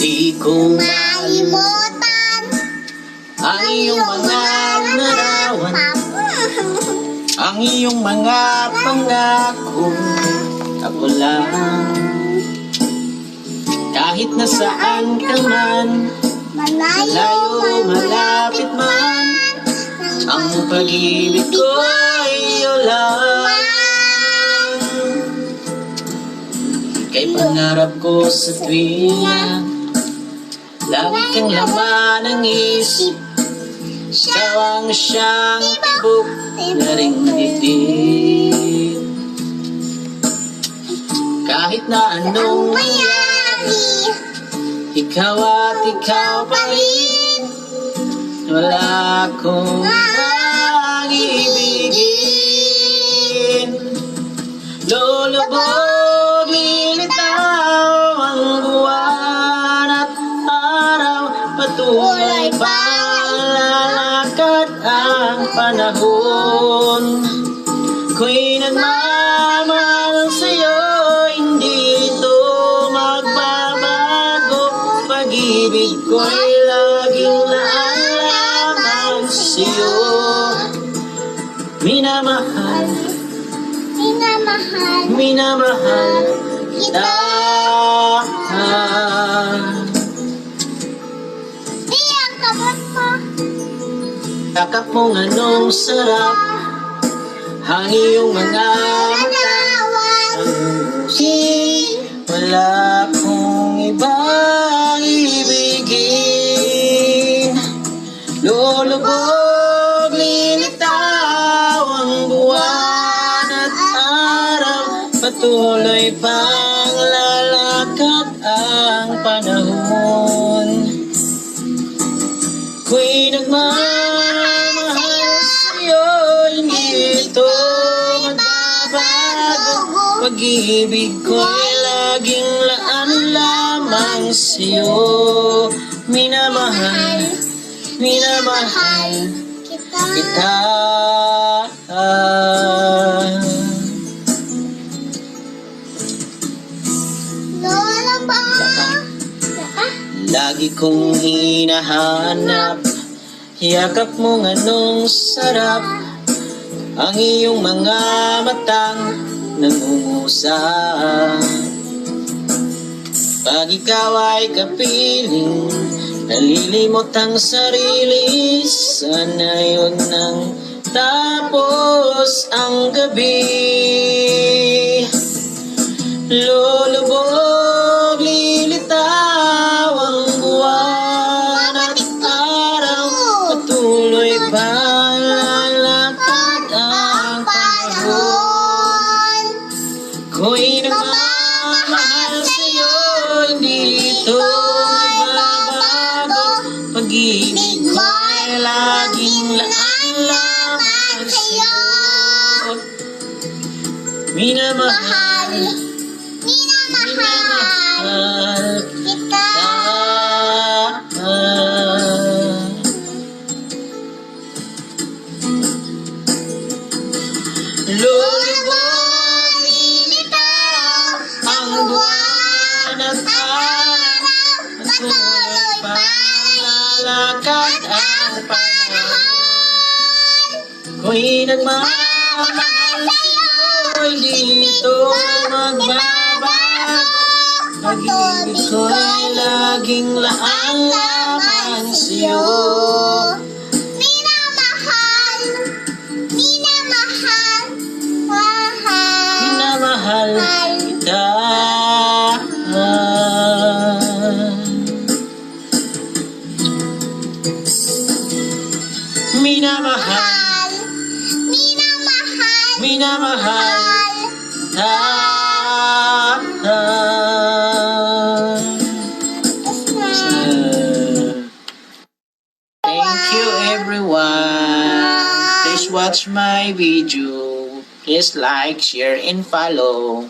Di ko malimutan ang iyong mga larawan, ang iyong mga pangako. Ako lang, kahit nasaan ka man, malayo, malapit man, ang pag-ibig ko'y iyo lang. Kay pangarap ko sa tuwing lagi kang laman ng isip, ikaw ang siyang tibok na ring dibdib. Kahit na anong mangyari, ikaw at ikaw pa rin, wala akong mag-ibigin. Lulubog, lilitaw ang buwan at araw, patuloy pang lalakad ang panahon. Ko'y nagmamahal sa'yo, hindi ito magbabago. Pag-ibig ko'y laging laan sa'yo. Minamahal, Minamahal, minamahal kita. Iyak kapot mo. Yakap mong anong sarap, ang iyong mga Larawan, wala akong ibang ibigin. Lulubog, lilitaw ang buwan at araw, patuloy pang lalakad ang panahon. Ko'y nagmamahal sa'yo, hindi ito magbabago. Pag-ibig ko'y laging laan lamang sa'yo. Minamahal, minamahal kita. kita. Lola ba? Lagi kong hinahanap, yakap mong anong sarap, ang iyong mga matang nangungusap. Pag ikaw ay kapiling, nalilimot ang sarili, sana yun nang tapos ang gabi. Lulubog, lilitaw ang buwan at araw, patuloy pa lalakad ang panahon. Ko'y nagmamahal sa'yo, hindi ito magbabago. Pag-ibig ko'y laging laan lamang sa'yo. Minamahal, Minamahal kita. Lulubog, lilitaw ang buwan at araw, patuloy pang lalakad ang panahon. Ko'y nagmamahal sa'yo, hindi ito magbabago. Pag-ibig ko'y laging laan lamang sa'yo. Minamahal, minamahal, mahal. Minamahal kita. Minamahal, Minamahal, minamahal kita. Thank you everyone. Please watch my video. Please like, share, and follow.